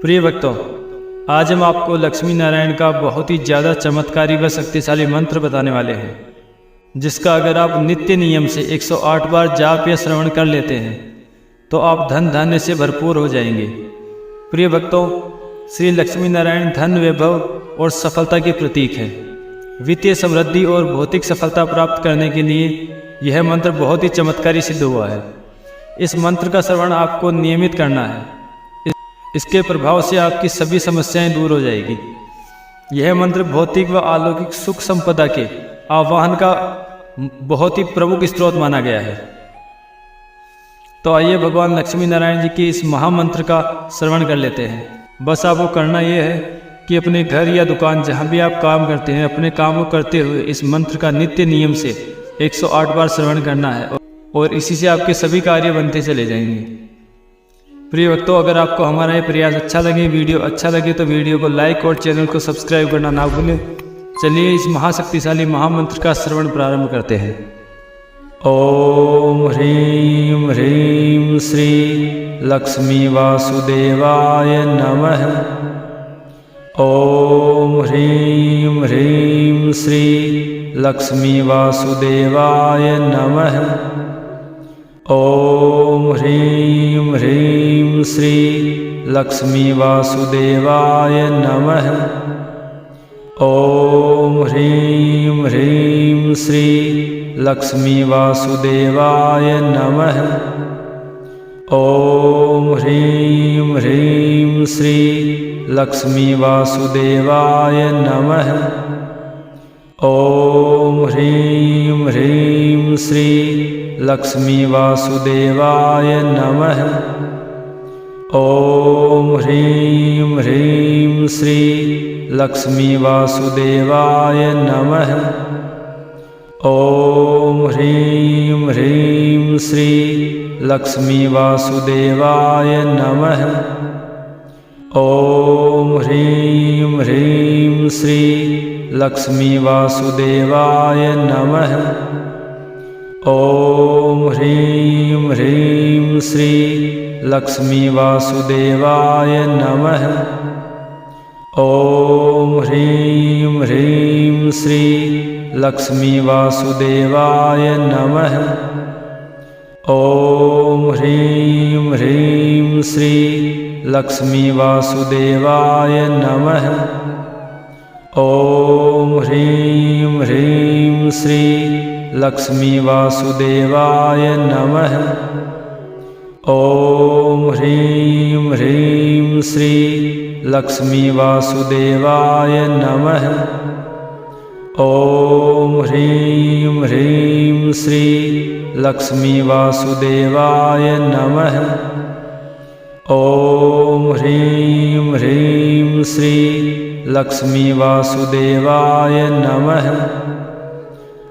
प्रिय भक्तों, आज हम आपको लक्ष्मी नारायण का बहुत ही ज़्यादा चमत्कारी व शक्तिशाली मंत्र बताने वाले हैं, जिसका अगर आप नित्य नियम से 108 बार जाप या श्रवण कर लेते हैं तो आप धन धान्य से भरपूर हो जाएंगे। प्रिय भक्तों, श्री लक्ष्मी नारायण धन, वैभव और सफलता के प्रतीक है। वित्तीय समृद्धि और भौतिक सफलता प्राप्त करने के लिए यह मंत्र बहुत ही चमत्कारी सिद्ध हुआ है। इस मंत्र का श्रवण आपको नियमित करना है। इसके प्रभाव से आपकी सभी समस्याएं दूर हो जाएगी। यह मंत्र भौतिक व अलौकिक सुख संपदा के आवाहन का बहुत ही प्रमुख स्रोत माना गया है। तो आइए भगवान लक्ष्मी नारायण जी के इस महामंत्र का श्रवण कर लेते हैं। बस आपको करना यह है कि अपने घर या दुकान जहाँ भी आप काम करते हैं, अपने काम को करते हुए इस मंत्र का नित्य नियम से 108 बार श्रवण करना है और इसी से आपके सभी कार्य बनते चले जाएंगे। प्रिय भक्तों, अगर आपको हमारा ये प्रयास अच्छा लगे, वीडियो अच्छा लगे तो वीडियो को लाइक और चैनल को सब्सक्राइब करना ना भूलें। चलिए इस महाशक्तिशाली महामंत्र का श्रवण प्रारंभ करते हैं। ओम ह्रीं ह्रीं श्री लक्ष्मी वासुदेवाय नमः। ओम ह्रीं ह्रीं श्री लक्ष्मी वासुदेवाय नमः। ओम ह्रीं ह्रीं श्री लक्ष्मी वासुदेवाय नमः। ओम ह्रीं ह्रीं श्री लक्ष्मी वासुदेवाय नमः। ओम ह्रीं ह्रीं श्री लक्ष्मी वासुदेवाय नमः। ओम ह्रीं ह्रीं श्री लक्ष्मी वासुदेवाय नमः। ओम ह्रीं ह्रीं श्री लक्ष्मी वासुदेवाय नमः। ओम ह्रीं ह्रीं श्री लक्ष्मी वासुदेवाय नमः। ओम ह्रीं ह्रीं श्री लक्ष्मी वासुदेवाय नमः। ओम ह्रीं ह्रीं श्री लक्ष्मी वासुदेवाय नमः। ओम ह्रीं ह्रीं श्री लक्ष्मी वासुदेवाय नमः। ओम ह्रीं ह्रीं श्री लक्ष्मी वासुदेवाय नमः। ओम ह्रीं ह्रीं श्री लक्ष्मी वासुदेवाय नमः। ओम ह्रीं ह्रीं श्री लक्ष्मी वासुदेवाय नमः। ओम ह्रीं ह्रीं श्री लक्ष्मी वासुदेवाय नमः। ओम ह्रीं ह्रीं श्री लक्ष्मी वासुदेवाय नमः।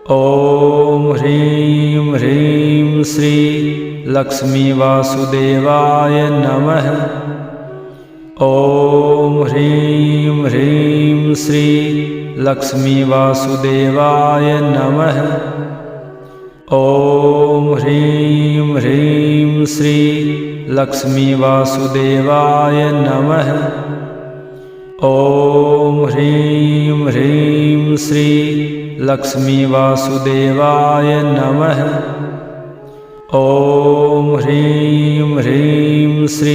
ओम ह्रीं ह्रीं श्री लक्ष्मी वासुदेवाय नमः। ओम ह्रीं ह्रीं श्री लक्ष्मी वासुदेवाय नमः। ओम ह्रीं ह्रीं श्री लक्ष्मी वासुदेवाय नमः। ओम ह्रीं ह्रीं श्री लक्ष्मी वासुदेवाय नमः। ओम ह्रीं ह्रीं श्री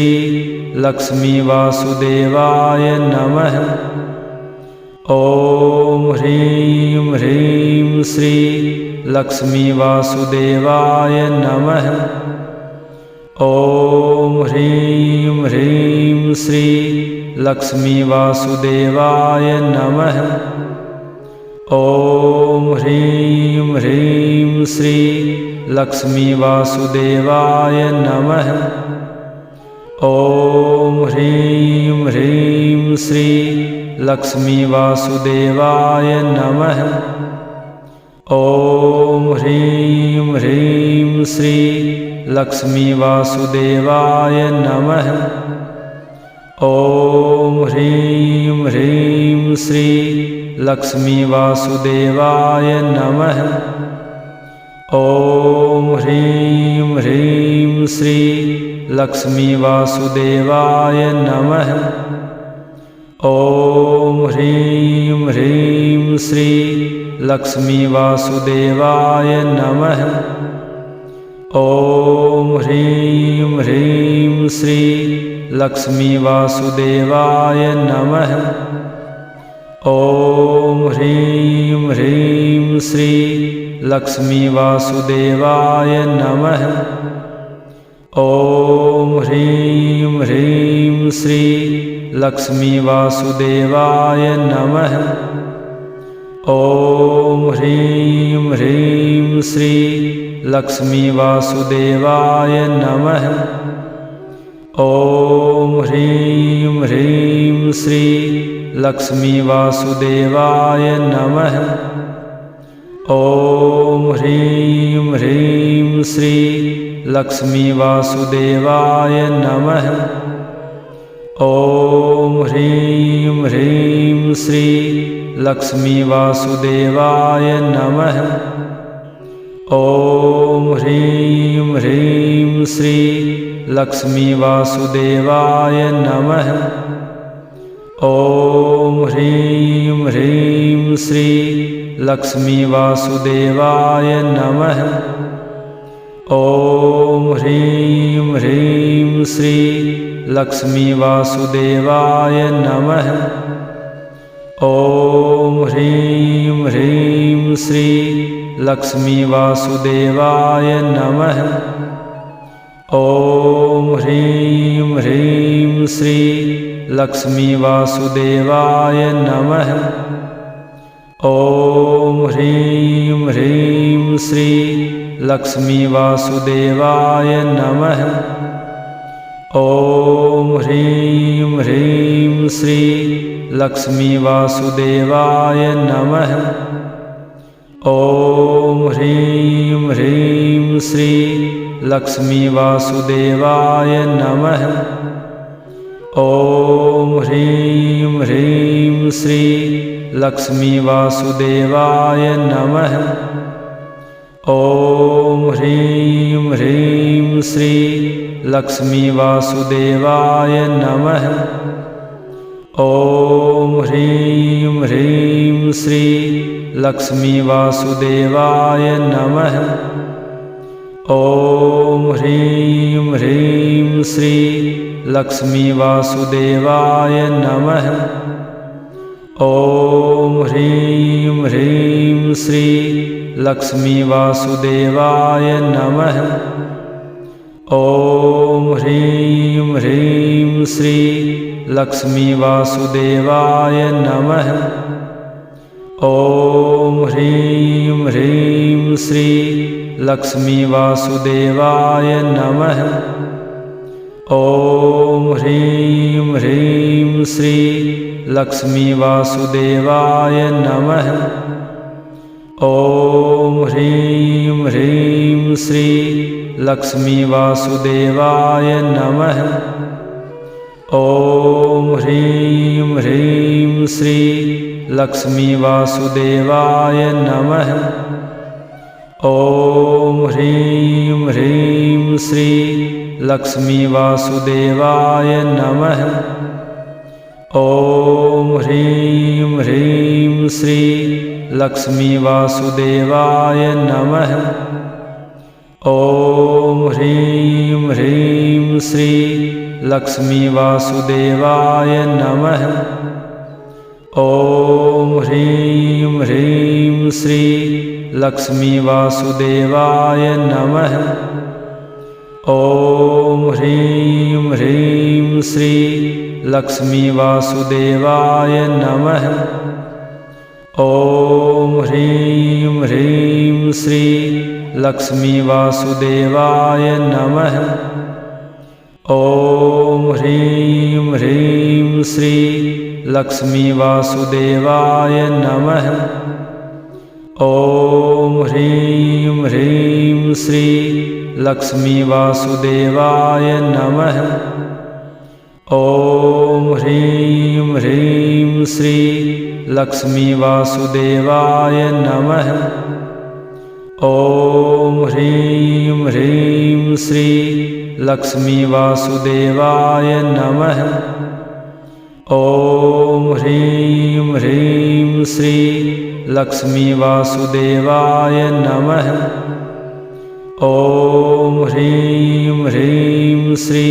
लक्ष्मी वासुदेवाय नमः। ओम ह्रीं ह्रीं श्री लक्ष्मी वासुदेवाय नमः। ओम ह्रीं ह्रीं श्री लक्ष्मी वासुदेवाय नमः। ओम ह्रीं ह्रीं श्री लक्ष्मी वासुदेवाय नमः। ओम ह्रीं ह्रीं श्री लक्ष्मी वासुदेवाय नमः। ओम ह्रीं ह्रीं श्री लक्ष्मी वासुदेवाय नमः। ओम ह्रीं ह्रीं श्री लक्ष्मी वासुदेवाय नमः। ओम ह्रीं ह्रीं श्री लक्ष्मी वासुदेवाय नमः। ॐ ह्रीं ह्रीं श्री लक्ष्मी वासुदेवाय नमः। ॐ ह्रीं ह्रीं श्री लक्ष्मी वासुदेवाय नमः। ॐ ह्रीं ह्रीं श्री लक्ष्मी वासुदेवाय नमः। ॐ ह्रीं ह्रीं श्री लक्ष्मी वासुदेवाय नमः। ॐ ह्रीं ह्रीं श्री लक्ष्मी वासुदेवाय नमः। ॐ ह्रीं ह्रीं श्री लक्ष्मी वासुदेवाय नमः। ॐ ह्रीं ह्रीं श्री लक्ष्मी वासुदेवाय नमः। ॐ ह्रीं ह्रीं श्री लक्ष्मी वासुदेवाय नमः। ॐ ह्रीं ह्रीं श्री लक्ष्मी वासुदेवाय नमः। ॐ ह्रीं ह्रीं श्री लक्ष्मी वासुदेवाय नमः। ॐ ह्रीं ह्रीं श्री लक्ष्मी वासुदेवाय नमः। ॐ ह्रीं ह्रीं श्री लक्ष्मी वासुदेवाय नमः। ॐ ह्रीं ह्रीं श्री लक्ष्मी वासुदेवाय नमः। ॐ ह्रीं ह्रीं श्री लक्ष्मी वासुदेवाय नमः। ॐ ह्रीं ह्रीं श्री लक्ष्मी वासुदेवाय नमः। ॐ ह्रीं ह्रीं श्री लक्ष्मी वासुदेवाय नमः। ॐ ह्रीं ह्रीं श्री लक्ष्मी वासुदेवाय नमः। ॐ ह्रीं ह्रीं श्री लक्ष्मी वासुदेवाय नमः। ॐ ह्रीं ह्रीं श्री लक्ष्मी वासुदेवाय नमः। ॐ ह्रीं ह्रीं श्री लक्ष्मी वासुदेवाय नमः। ॐ ह्रीं ह्रीं श्री लक्ष्मी वासुदेवाय नमः। ॐ ह्रीं ह्रीं श्री लक्ष्मी वासुदेवाय नमः। ॐ ह्रीं ह्रीं श्री लक्ष्मी वासुदेवाय नमः। ॐ ह्रीं ह्रीं श्री लक्ष्मी वासुदेवाय नमः। ॐ ह्रीं ह्रीं श्री लक्ष्मी वासुदेवाय नमः। ॐ ह्रीं ह्रीं श्री लक्ष्मी वासुदेवाय नमः। ॐ ह्रीं ह्रीं श्री लक्ष्मी वासुदेवाय नमः। ॐ ह्रीं ह्रीं श्री लक्ष्मी वासुदेवाय नमः। ॐ ह्रीं ह्रीं श्री लक्ष्मी वासुदेवाय नमः। ॐ ह्रीं ह्रीं श्री लक्ष्मी वासुदेवाय नमः। ॐ ह्रीं ह्रीं श्री लक्ष्मी वासुदेवाय नमः। ॐ ह्रीं ह्रीं श्री लक्ष्मी वासुदेवाय नमः। ॐ ह्रीं ह्रीं श्री लक्ष्मी वासुदेवाय नमः। ॐ ह्रीं ह्रीं श्री लक्ष्मी वासुदेवाय नमः। ॐ ह्रीं ह्रीं श्री लक्ष्मी वासुदेवाय नमः। ॐ ह्रीं ह्रीं श्री लक्ष्मी वासुदेवाय नमः। ॐ ह्रीं ह्रीं श्री लक्ष्मी वासुदेवाय नमः। ॐ ह्रीं ह्रीं श्री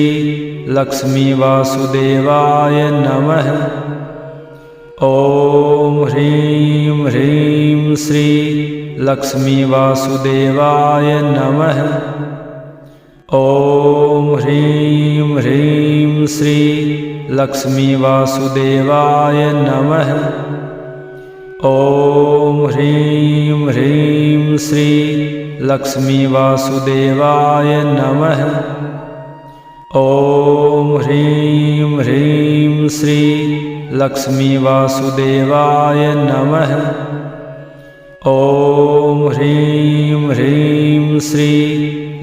लक्ष्मी वासुदेवाय नमः। ॐ ह्रीं ह्रीं श्री लक्ष्मी वासुदेवाय नमः। ॐ ह्रीं ह्रीं श्री लक्ष्मी वासुदेवाय नमः। ॐ ह्रीं ह्रीं श्री लक्ष्मी वासुदेवाय नमः। ॐ ह्रीं ह्रीं श्री लक्ष्मी वासुदेवाय नमः। ॐ ह्रीं ह्रीं श्री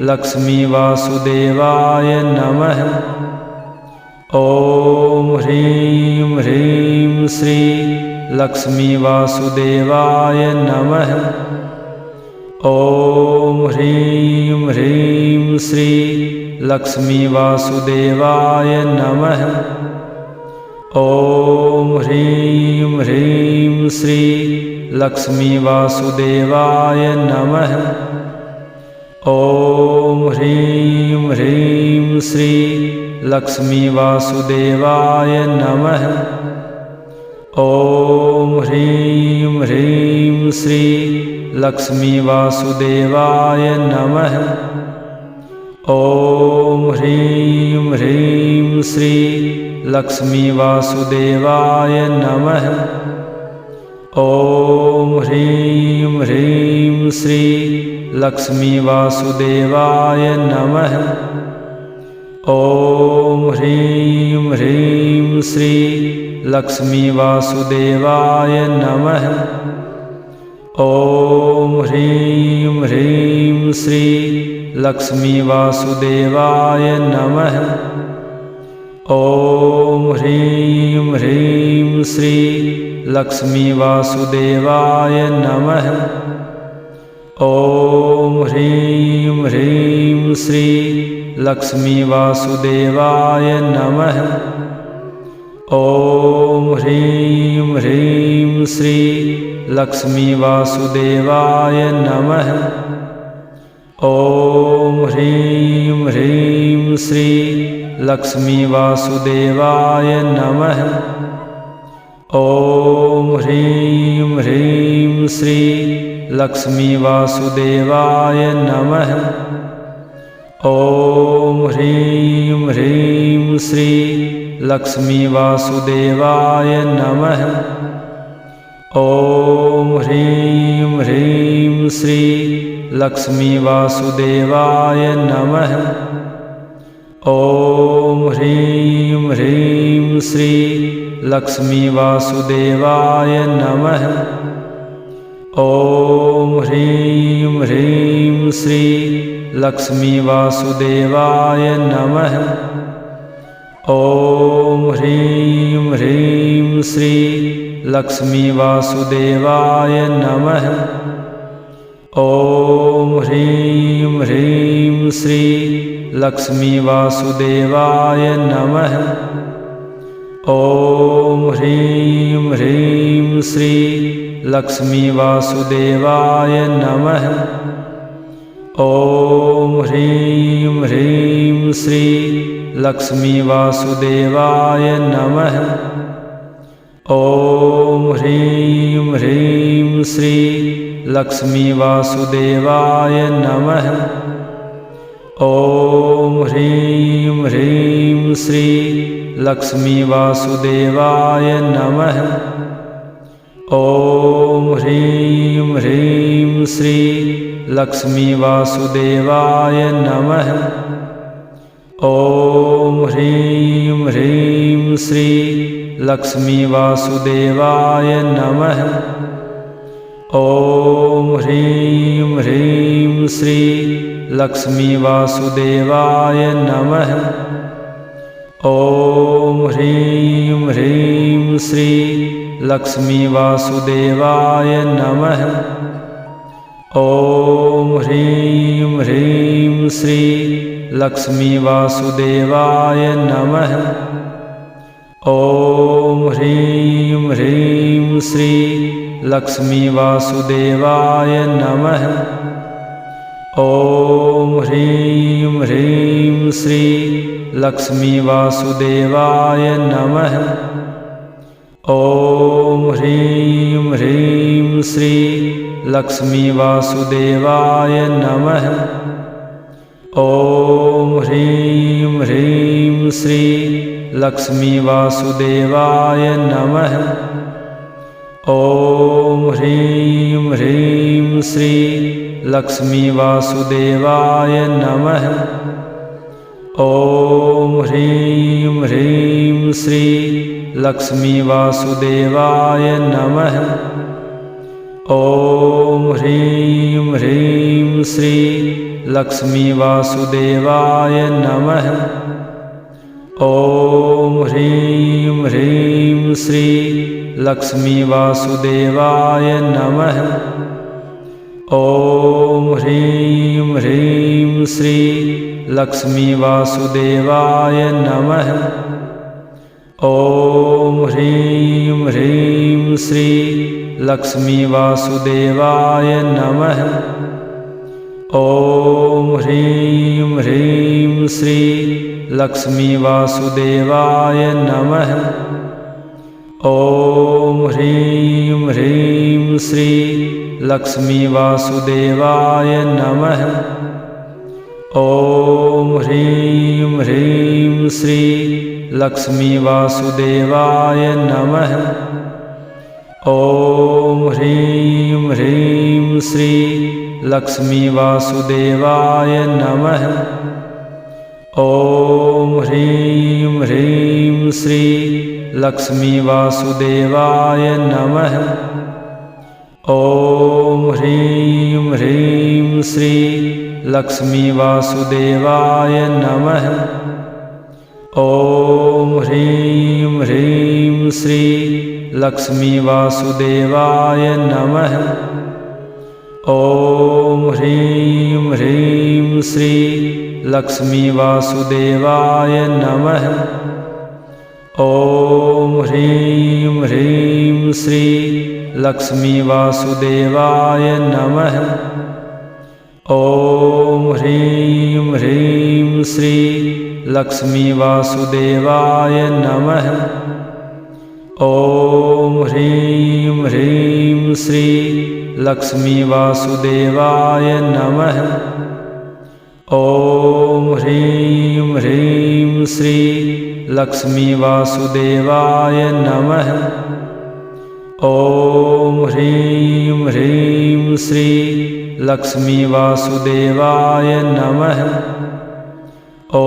लक्ष्मी वासुदेवाय नमः। ॐ ह्रीं ह्रीं श्री लक्ष्मी वासुदेवाय नमः। ॐ ह्रीं ह्रीं श्री लक्ष्मी वासुदेवाय नमः। ॐ ह्रीं ह्रीं श्री लक्ष्मी वासुदेवाय नमः। ॐ ह्रीं ह्रीं श्री लक्ष्मी वासुदेवाय नमः। ॐ ह्रीं ह्रीं श्री लक्ष्मी वासुदेवाय नमः। ॐ ह्रीं ह्रीं श्री लक्ष्मी वासुदेवाय नमः। ॐ ह्रीं ह्रीं श्री लक्ष्मी वासुदेवाय नमः। ॐ ह्रीं ह्रीं श्री लक्ष्मी वासुदेवाय नमः। ॐ ह्रीं ह्रीं श्री लक्ष्मी वासुदेवाय नमः। ॐ ह्रीं ह्रीं श्री लक्ष्मी वासुदेवाय नमः। ॐ ह्रीं ह्रीं श्री लक्ष्मी वासुदेवाय नमः। ॐ ह्रीं ह्रीं श्री लक्ष्मी वासुदेवाय नमः। ॐ ह्रीं ह्रीं श्री लक्ष्मी वासुदेवाय नमः। ॐ ह्रीं ह्रीं श्री लक्ष्मी वासुदेवाय नमः। ॐ ह्रीं ह्रीं श्री लक्ष्मी वासुदेवाय नमः। ॐ ह्रीं ह्रीं श्री लक्ष्मी वासुदेवाय नमः। ॐ ह्रीं ह्रीं श्री लक्ष्मी वासुदेवाय नमः। ॐ ह्रीं ह्रीं श्री लक्ष्मी वासुदेवाय नमः। ॐ ह्रीं ह्रीं श्री लक्ष्मी वासुदेवाय नमः। ॐ ह्रीं ह्रीं श्री लक्ष्मी वासुदेवाय नमः। ॐ ह्रीं ह्रीं श्री लक्ष्मी वासुदेवाय नमः। ॐ ह्रीं ह्रीं श्री लक्ष्मी वासुदेवाय नमः। ॐ ह्रीं ह्रीं श्री लक्ष्मी वासुदेवाय नमः। ॐ ह्रीं ह्रीं श्री लक्ष्मी वासुदेवाय नमः। ॐ ह्रीं ह्रीं श्री लक्ष्मी वासुदेवाय नमः। ॐ ह्रीं ह्रीं श्री लक्ष्मी वासुदेवाय नमः। ॐ ह्रीं ह्रीं श्री लक्ष्मी वासुदेवाय नमः। ॐ ह्रीं ह्रीं श्री लक्ष्मी वासुदेवाय नमः। ॐ ह्रीं ह्रीं श्री लक्ष्मी वासुदेवाय नमः। ॐ ह्रीं ह्रीं श्री लक्ष्मी वासुदेवाय नमः। ॐ ह्रीं ह्रीं श्री लक्ष्मी वासुदेवाय नमः। ॐ ह्रीं ह्रीं श्री लक्ष्मी वासुदेवाय नमः। ॐ ह्रीं ह्रीं श्री लक्ष्मी वासुदेवाय नमः। ॐ ह्रीं ह्रीं श्री लक्ष्मी वासुदेवाय नमः। ॐ ह्रीं ह्रीं श्री लक्ष्मी वासुदेवाय नमः। ॐ ह्रीं ह्रीं श्री लक्ष्मी वासुदेवाय नमः। ॐ ह्रीं ह्रीं श्री लक्ष्मी वासुदेवाय नमः। ॐ ह्रीं ह्रीं श्री लक्ष्मी वासुदेवाय नमः। ॐ ह्रीं ह्रीं श्री लक्ष्मी वासुदेवाय नमः। ॐ ह्रीं ह्रीं श्री लक्ष्मी वासुदेवाय नमः। ॐ ह्रीं ह्रीं श्री लक्ष्मी वासुदेवाय नमः। ॐ ह्रीं ह्रीं श्री लक्ष्मी वासुदेवाय नमः। ॐ ह्रीं ह्रीं श्री लक्ष्मी वासुदेवाय नमः। ॐ ह्रीं ह्रीं श्री लक्ष्मी वासुदेवाय नमः। ॐ ह्रीं ह्रीं श्री लक्ष्मी वासुदेवाय नमः। ॐ ह्रीं ह्रीं श्री लक्ष्मी वासुदेवाय नमः। ॐ ह्रीं ह्रीं श्री लक्ष्मी वासुदेवाय नमः। ॐ ह्रीं ह्रीं श्री लक्ष्मी वासुदेवाय नमः। ॐ ह्रीं ह्रीं श्री लक्ष्मी वासुदेवाय नमः। ॐ ह्रीं ह्रीं श्री लक्ष्मी वासुदेवाय नमः। ॐ ह्रीं ह्रीं श्री लक्ष्मी वासुदेवाय नमः। ॐ ह्रीं ह्रीं श्री लक्ष्मी वासुदेवाय नमः।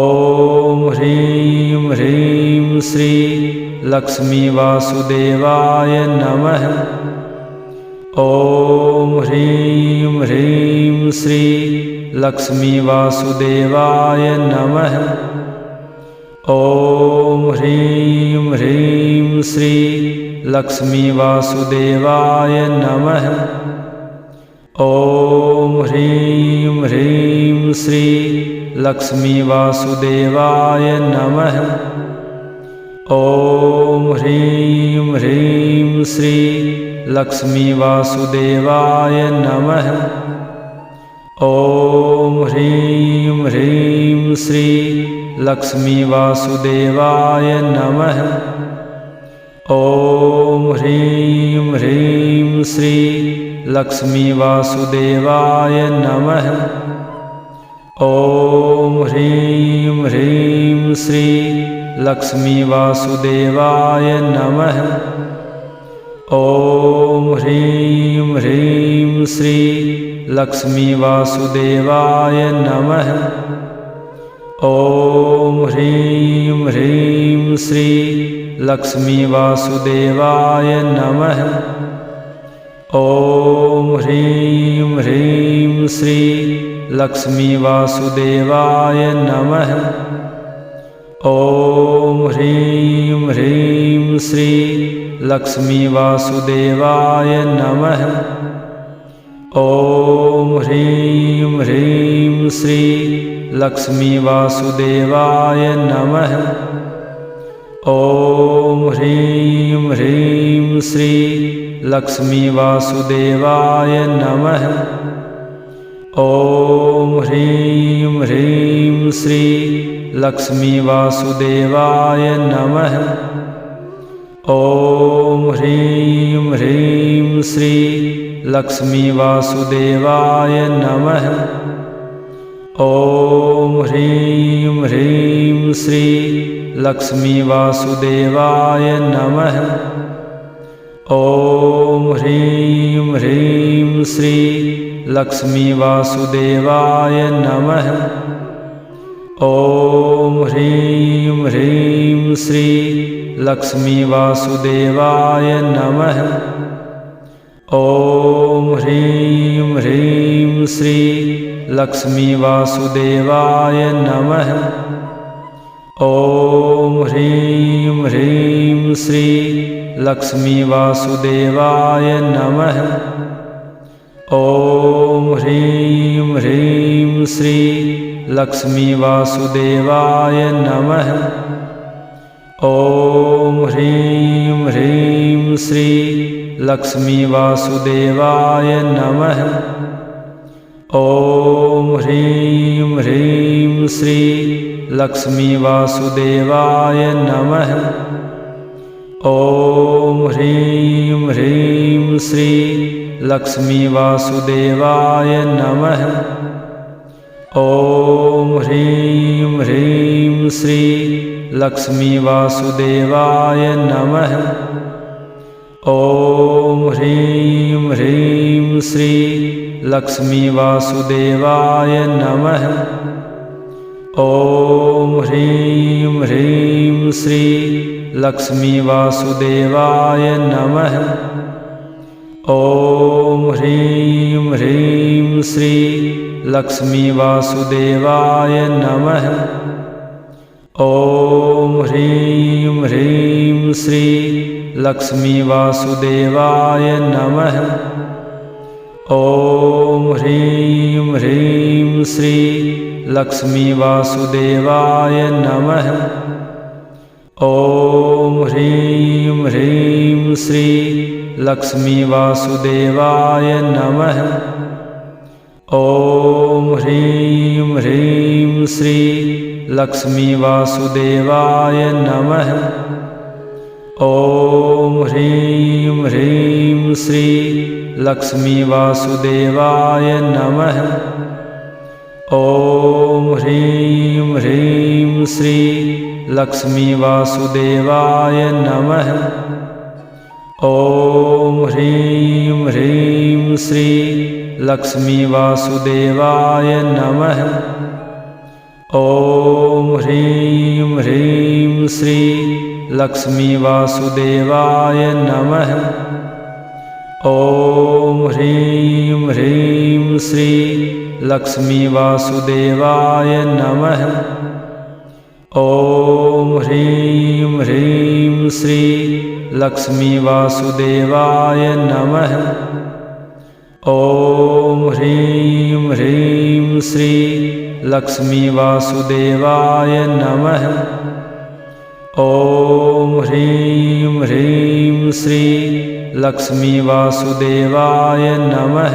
ॐ ह्रीं ह्रीं श्री लक्ष्मी वासुदेवाय नमः। ॐ ह्रीं ह्रीं श्री लक्ष्मी वासुदेवाय नमः। ॐ ह्रीं ह्रीं श्री लक्ष्मी वासुदेवाय नमः। ॐ ह्रीं ह्रीं श्री लक्ष्मी वासुदेवाय नमः। ॐ ह्रीं ह्रीं श्री लक्ष्मी वासुदेवाय नमः। ॐ ह्रीं ह्रीं श्री लक्ष्मी वासुदेवाय नमः। ॐ ह्रीं ह्रीं श्री लक्ष्मी वासुदेवाय नमः। ॐ ह्रीं ह्रीं श्री लक्ष्मी वासुदेवाय नमः। ॐ ह्रीं ह्रीं श्री लक्ष्मी वासुदेवाय नमः। ॐ ह्रीं ह्रीं श्री लक्ष्मी वासुदेवाय नमः। ॐ ह्रीं ह्रीं श्री लक्ष्मी वासुदेवाय नमः। ॐ ह्रीं ह्रीं श्री लक्ष्मी वासुदेवाय नमः। ॐ ह्रीं ह्रीं श्री लक्ष्मी वासुदेवाय नमः। ॐ ह्रीं ह्रीं श्री लक्ष्मी वासुदेवाय नमः। ॐ ह्रीं ह्रीं श्री लक्ष्मी वासुदेवाय नमः। ॐ ह्रीं ह्रीं श्री लक्ष्मी वासुदेवाय नमः। ॐ ह्रीं ह्रीं श्री लक्ष्मी वासुदेवाय नमः। ॐ ह्रीं ह्रीं श्री लक्ष्मी वासुदेवाय नमः। ॐ ह्रीं ह्रीं श्री लक्ष्मी वासुदेवाय नमः। ॐ ह्रीं ह्रीं श्री लक्ष्मी वासुदेवाय नमः। ॐ ह्रीं ह्रीं श्री लक्ष्मी वासुदेवाय नमः। ॐ ह्रीं ह्रीं श्री लक्ष्मी वासुदेवाय नमः। ॐ ह्रीं ह्रीं श्री लक्ष्मी वासुदेवाय नमः। ॐ ह्रीं ह्रीं श्री लक्ष्मी वासुदेवाय नमः। ॐ ह्रीं ह्रीं श्री लक्ष्मी वासुदेवाय नमः। ॐ ह्रीं ह्रीं श्री लक्ष्मी वासुदेवाय नमः। ॐ ह्रीं ह्रीं श्री लक्ष्मी वासुदेवाय नमः। ॐ ह्रीं ह्रीं श्री लक्ष्मी वासुदेवाय नमः। ॐ ह्रीं ह्रीं श्री लक्ष्मी वासुदेवाय नमः। ॐ ह्रीं ह्रीं श्री लक्ष्मी वासुदेवाय नमः। ॐ ह्रीं ह्रीं श्री लक्ष्मी वासुदेवाय नमः। ॐ ह्रीं ह्रीं श्री लक्ष्मी वासुदेवाय नमः। ॐ ह्रीं ह्रीं श्री लक्ष्मी वासुदेवाय नमः। ॐ ह्रीं ह्रीं श्री लक्ष्मी वासुदेवाय नमः। ॐ ह्रीं ह्रीं श्री लक्ष्मी वासुदेवाय नमः। ॐ ह्रीं ह्रीं श्री लक्ष्मी वासुदेवाय नमः। ॐ ह्रीं ह्रीं श्री लक्ष्मी वासुदेवाय नमः। ॐ ह्रीं ह्रीं श्री लक्ष्मी वासुदेवाय नमः। ॐ ह्रीं ह्रीं श्री लक्ष्मी वासुदेवाय नमः। ॐ ह्रीं ह्रीं श्री लक्ष्मी वासुदेवाय नमः। ॐ ह्रीं ह्रीं श्री लक्ष्मी वासुदेवाय नमः।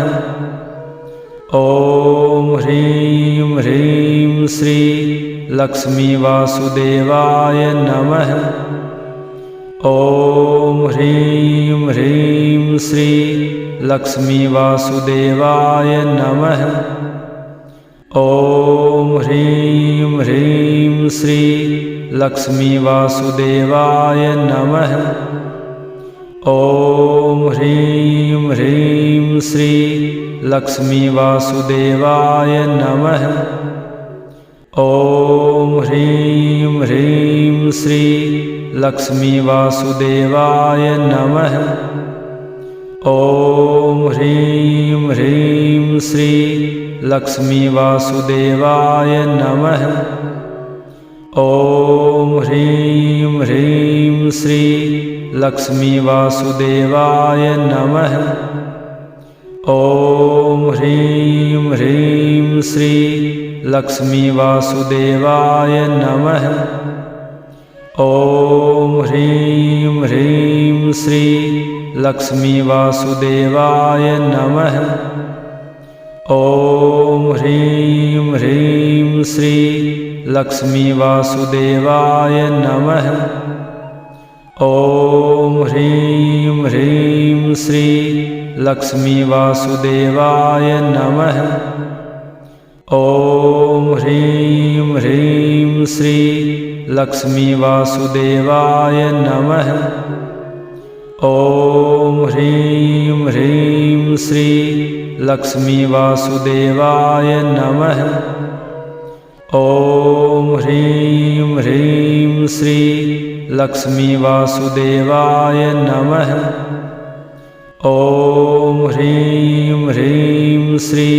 ॐ ह्रीं ह्रीं श्री लक्ष्मी वासुदेवाय नमः। ॐ ह्रीं ह्रीं श्री लक्ष्मी वासुदेवाय नमः। ॐ ह्रीं ह्रीं श्री लक्ष्मी वासुदेवाय नमः। ॐ ह्रीं ह्रीं श्री लक्ष्मी वासुदेवाय नमः। ॐ ह्रीं ह्रीं श्री लक्ष्मी वासुदेवाय नमः। ॐ ह्रीं ह्रीं श्री लक्ष्मी वासुदेवाय नमः। ॐ ह्रीं ह्रीं श्री लक्ष्मी वासुदेवाय नमः। ॐ ह्रीं ह्रीं श्री लक्ष्मी वासुदेवाय नमः। ॐ ह्रीं ह्रीं श्री लक्ष्मी वासुदेवाय नमः। ॐ ह्रीं ह्रीं श्री लक्ष्मी वासुदेवाय नमः। ॐ ह्रीं ह्रीं श्री लक्ष्मी वासुदेवाय नमः। ॐ ह्रीं ह्रीं श्री लक्ष्मी वासुदेवाय नमः। ॐ ह्रीं ह्रीं श्री लक्ष्मी वासुदेवाय नमः। ॐ ह्रीं ह्रीं श्री लक्ष्मी वासुदेवाय नमः। ॐ ह्रीं ह्रीं श्री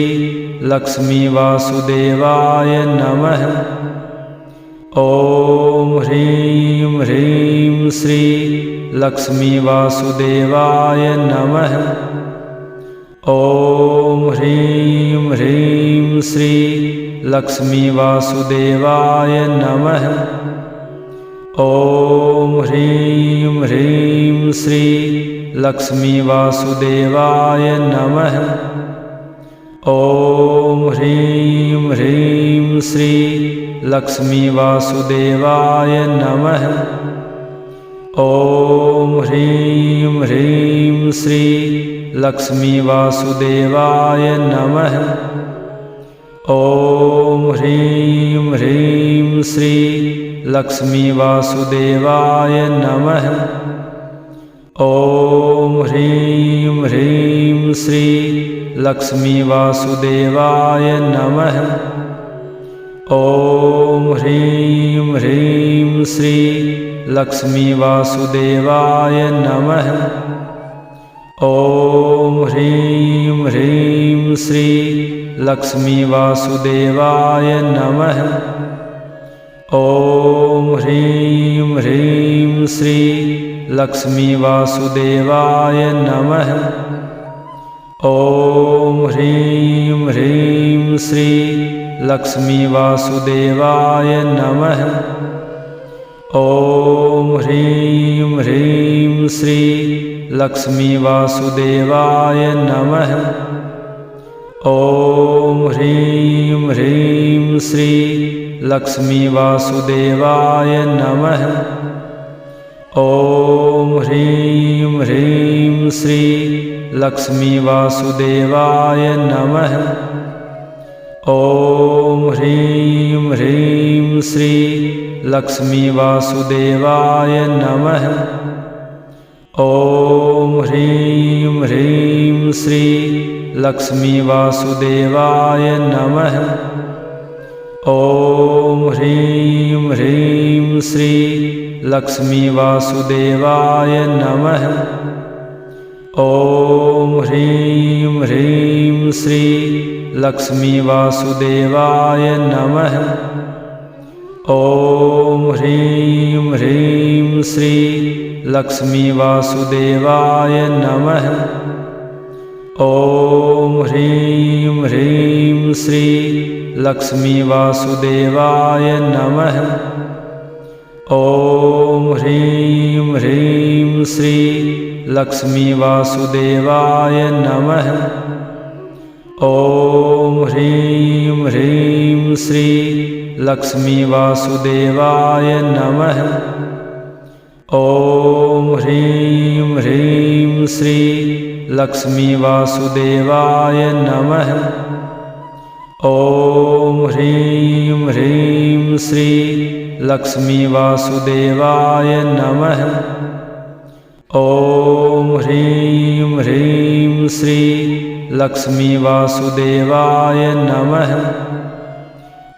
लक्ष्मी वासुदेवाय नमः। ॐ ह्रीं ह्रीं श्री लक्ष्मी वासुदेवाय नमः। ॐ ह्रीं ह्रीं श्री लक्ष्मी वासुदेवाय नमः। ॐ ह्रीं ह्रीं श्री लक्ष्मी वासुदेवाय नमः। ॐ ह्रीं ह्रीं श्री लक्ष्मी वासुदेवाय नमः। ॐ ह्रीं ह्रीं श्री लक्ष्मी वासुदेवाय नमः। ॐ ह्रीं ह्रीं श्री लक्ष्मी वासुदेवाय नमः। ॐ ह्रीं ह्रीं श्री लक्ष्मी वासुदेवाय नमः। ॐ ह्रीं ह्रीं श्री लक्ष्मी वासुदेवाय नमः। ॐ ह्रीं ह्रीं श्री लक्ष्मी वासुदेवाय नमः। ॐ ह्रीं ह्रीं श्री लक्ष्मी वासुदेवाय नमः। ॐ ह्रीं ह्रीं श्री लक्ष्मी वासुदेवाय नमः। ॐ ह्रीं ह्रीं श्री लक्ष्मी वासुदेवाय नमः। ॐ ह्रीं ह्रीं श्री लक्ष्मी वासुदेवाय नमः। ॐ ह्रीं ह्रीं श्री लक्ष्मी वासुदेवाय नमः। ॐ ह्रीं ह्रीं श्री लक्ष्मी वासुदेवाय नमः। ॐ ह्रीं ह्रीं श्री लक्ष्मी वासुदेवाय नमः। ॐ ह्रीं ह्रीं श्री लक्ष्मी वासुदेवाय नमः। ॐ ह्रीं ह्रीं श्री लक्ष्मी वासुदेवाय नमः। ॐ ह्रीं ह्रीं श्री लक्ष्मी वासुदेवाय नमः। ॐ ह्रीं ह्रीं श्री लक्ष्मी वासुदेवाय नमः। ॐ ह्रीं ह्रीं श्री लक्ष्मी वासुदेवाय नमः। ॐ ह्रीं ह्रीं श्री लक्ष्मी वासुदेवाय नमः। ॐ ह्रीं ह्रीं श्री लक्ष्मी वासुदेवाय नमः। ॐ ह्रीं ह्रीं श्री लक्ष्मी वासुदेवाय नमः। ॐ ह्रीं ह्रीं श्री लक्ष्मी वासुदेवाय नमः।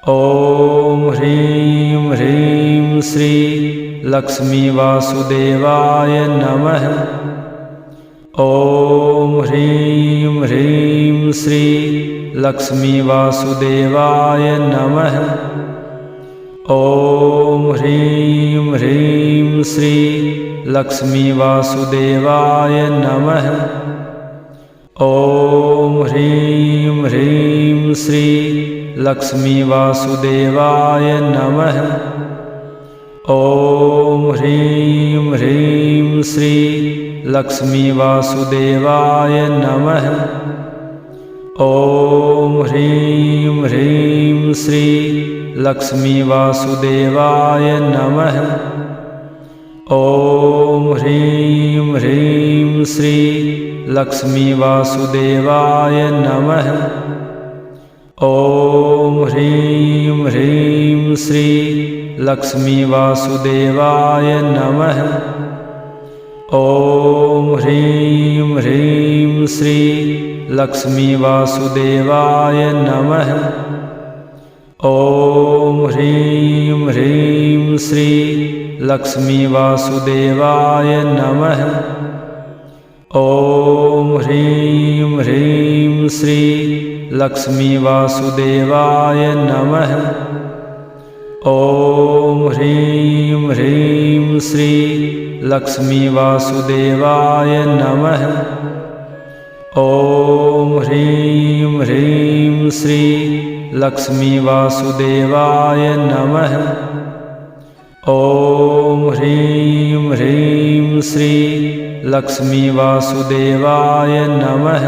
ॐ ह्रीं ह्रीं श्री लक्ष्मी वासुदेवाय नमः। ॐ ह्रीं ह्रीं श्री लक्ष्मी वासुदेवाय नमः। ॐ ह्रीं ह्रीं श्री लक्ष्मी वासुदेवाय नमः। ॐ ह्रीं ह्रीं श्री लक्ष्मी वासुदेवाय नमः। ॐ ह्रीं ह्रीं श्री लक्ष्मी वासुदेवाय नमः। ॐ ह्रीं ह्रीं श्री लक्ष्मी वासुदेवाय नमः। ॐ ह्रीं ह्रीं श्री लक्ष्मी वासुदेवाय नमः। ॐ ह्रीं ह्रीं श्री लक्ष्मी वासुदेवाय नमः। ॐ ह्रीं ह्रीं श्री लक्ष्मी वासुदेवाय नमः। ॐ ह्रीं ह्रीं श्री लक्ष्मी वासुदेवाय नमः। ॐ ह्रीं ह्रीं श्री लक्ष्मी वासुदेवाय नमः। ॐ ह्रीं ह्रीं श्री लक्ष्मी वासुदेवाय नमः। ॐ ह्रीं ह्रीं श्री लक्ष्मी वासुदेवाय नमः। ॐ ह्रीं ह्रीं श्री लक्ष्मी वासुदेवाय नमः।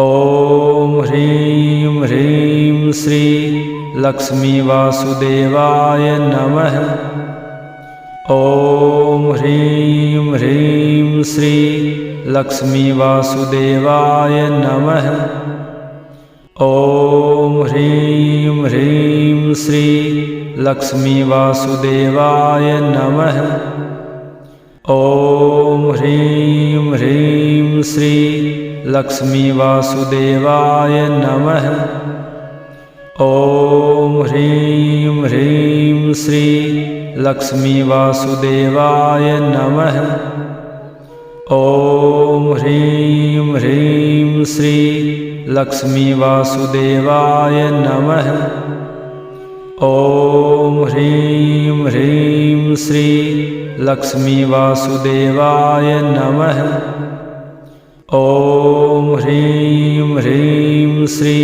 ॐ ह्रीं ह्रीं श्री लक्ष्मी वासुदेवाय नमः। ॐ ह्रीं ह्रीं श्री लक्ष्मी वासुदेवाय नमः। ॐ ह्रीं ह्रीं श्री लक्ष्मी वासुदेवाय नमः। ॐ ह्रीं ह्रीं श्री लक्ष्मी वासुदेवाय नमः। ॐ ह्रीं ह्रीं श्री लक्ष्मी वासुदेवाय नमः। ॐ ह्रीं ह्रीं श्री लक्ष्मी वासुदेवाय नमः। ॐ ह्रीं ह्रीं श्री लक्ष्मी वासुदेवाय नमः। ॐ ह्रीं ह्रीं श्री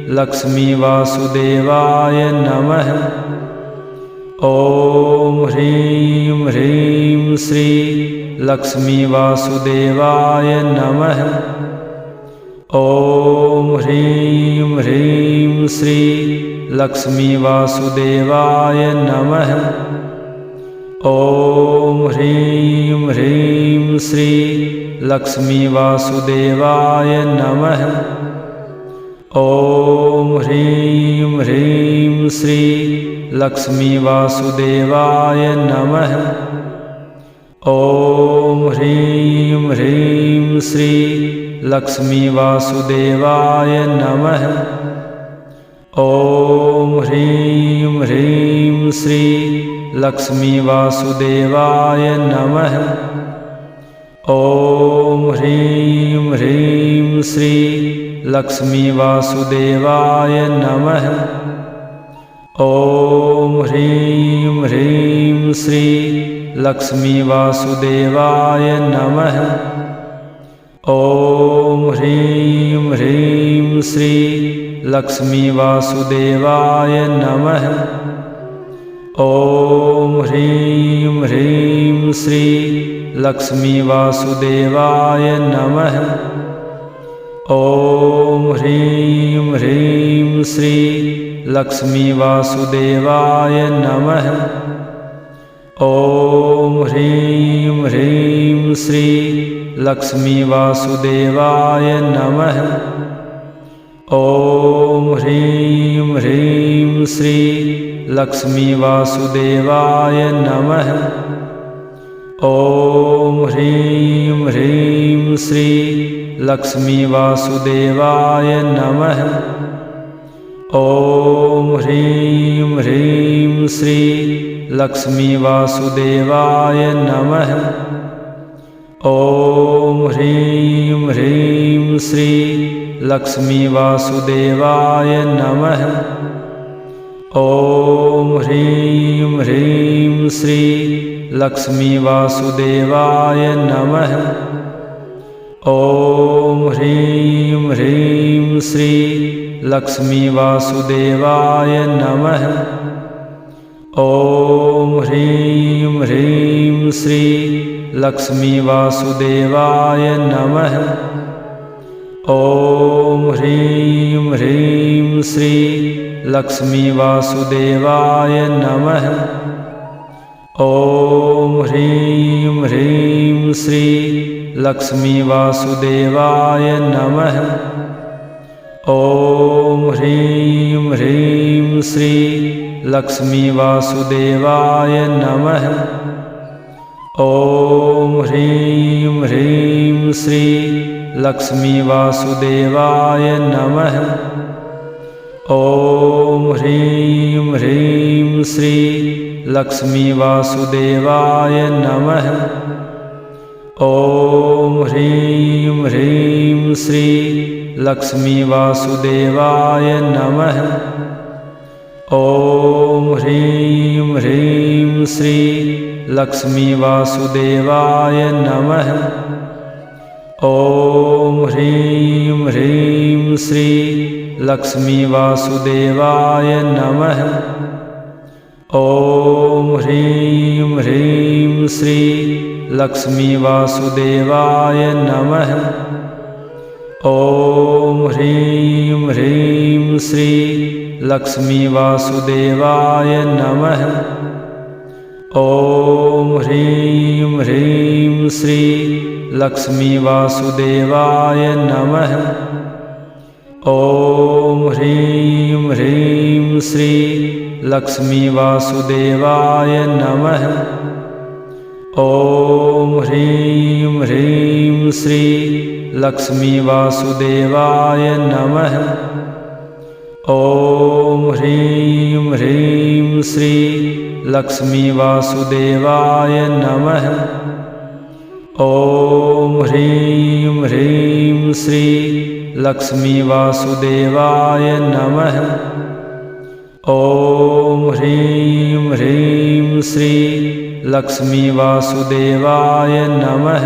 लक्ष्मी वासुदेवाय नमः। ॐ ह्रीं ह्रीं श्री लक्ष्मी वासुदेवाय नमः। ॐ ह्रीं ह्रीं श्री लक्ष्मी वासुदेवाय नमः। ॐ ह्रीं ह्रीं श्री लक्ष्मी वासुदेवाय नमः। ॐ ह्रीं ह्रीं श्री लक्ष्मी वासुदेवाय नमः। ॐ ह्रीं ह्रीं श्री लक्ष्मी वासुदेवाय नमः। ॐ ह्रीं ह्रीं श्री लक्ष्मी वासुदेवाय नमः। ॐ ह्रीं ह्रीं श्री लक्ष्मी वासुदेवाय नमः। ॐ ह्रीं ह्रीं श्री लक्ष्मी वासुदेवाय नमः। ॐ ह्रीं ह्रीं श्री लक्ष्मी वासुदेवाय नमः। ॐ ह्रीं ह्रीं श्री लक्ष्मी वासुदेवाय नमः। ॐ ह्रीं ह्रीं श्री लक्ष्मी वासुदेवाय नमः। ॐ ह्रीं ह्रीं श्री लक्ष्मी वासुदेवाय नमः। ॐ ह्रीं ह्रीं श्री लक्ष्मी वासुदेवाय नमः। ॐ ह्रीं ह्रीं श्री लक्ष्मी वासुदेवाय नमः। ॐ ह्रीं ह्रीं श्री लक्ष्मी वासुदेवाय नमः। ॐ ह्रीं ह्रीं श्री लक्ष्मी वासुदेवाय नमः। ॐ ह्रीं ह्रीं श्री लक्ष्मी वासुदेवाय नमः। ॐ ह्रीं ह्रीं श्री लक्ष्मी वासुदेवाय नमः। ॐ ह्रीं ह्रीं श्री लक्ष्मी वासुदेवाय नमः। ॐ ह्रीं ह्रीं श्री लक्ष्मी वासुदेवाय नमः। ॐ ह्रीं ह्रीं श्री लक्ष्मी वासुदेवाय नमः। ॐ ह्रीं ह्रीं श्री लक्ष्मी वासुदेवाय नमः। ॐ ह्रीं ह्रीं श्री लक्ष्मी वासुदेवाय नमः। ॐ ह्रीं ह्रीं श्री लक्ष्मी वासुदेवाय नमः। ॐ ह्रीं ह्रीं श्री लक्ष्मी वासुदेवाय नमः। ॐ ह्रीं ह्रीं श्री लक्ष्मी वासुदेवाय नमः। ॐ ह्रीं ह्रीं श्री लक्ष्मी वासुदेवाय नमः। ॐ ह्रीं ह्रीं श्री लक्ष्मी वासुदेवाय नमः। ॐ ह्रीं ह्रीं श्री लक्ष्मी वासुदेवाय नमः। ॐ ह्रीं ह्रीं श्री लक्ष्मी वासुदेवाय नमः। ॐ ह्रीं ह्रीं श्री लक्ष्मी वासुदेवाय नमः। ॐ ह्रीं ह्रीं श्री लक्ष्मी वासुदेवाय नमः। ॐ ह्रीं ह्रीं श्री लक्ष्मी वासुदेवाय नमः। ॐ ह्रीं ह्रीं श्री लक्ष्मी वासुदेवाय नमः। ॐ ह्रीं ह्रीं श्री लक्ष्मी वासुदेवाय नमः।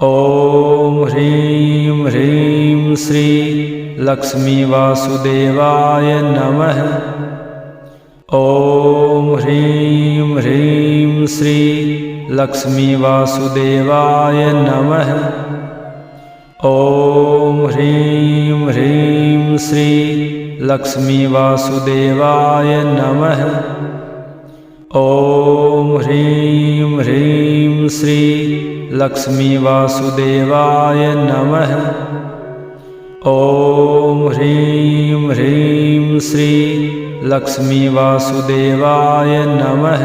ॐ ह्रीं ह्रीं श्री लक्ष्मी वासुदेवाय नमः। ॐ ह्रीं ह्रीं श्री लक्ष्मी वासुदेवाय नमः। ॐ ह्रीं ह्रीं श्री लक्ष्मी वासुदेवाय नमः। ॐ ह्रीं ह्रीं श्री लक्ष्मी वासुदेवाय नमः। ॐ ह्रीं ह्रीं श्री लक्ष्मी वासुदेवाय नमः।